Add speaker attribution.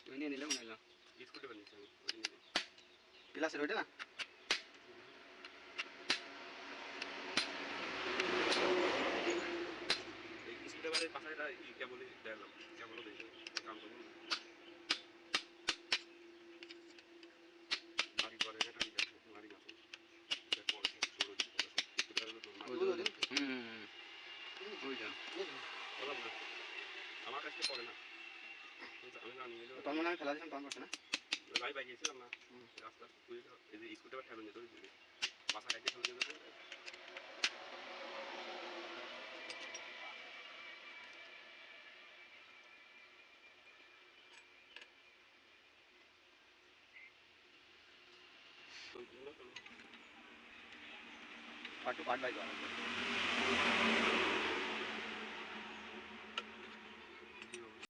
Speaker 1: তুমি নিয়ে নিলে মনে হলো
Speaker 2: স্কুটি বানিয়েছি আমি
Speaker 1: ক্লাসের ওইটা না
Speaker 2: স্কুটি বাড়ির পাশে কেবলই দেখলাম কেবলও দেখি কাম করবো বাড়ি করে না টাড়ি গেছে বাড়ি গেছে আমার কাছে পড়ে না আমি জানি
Speaker 1: তখন আমি খেলা দিয়েছিলাম তখন করছে না
Speaker 2: ভাই ভাই গিয়েছিলাম না রাস্তা এই যে স্কুটি আবার ঠেলে যেত বাসা খাইতে ঠেলে যেত
Speaker 1: পার্ট টু পার্ট বাই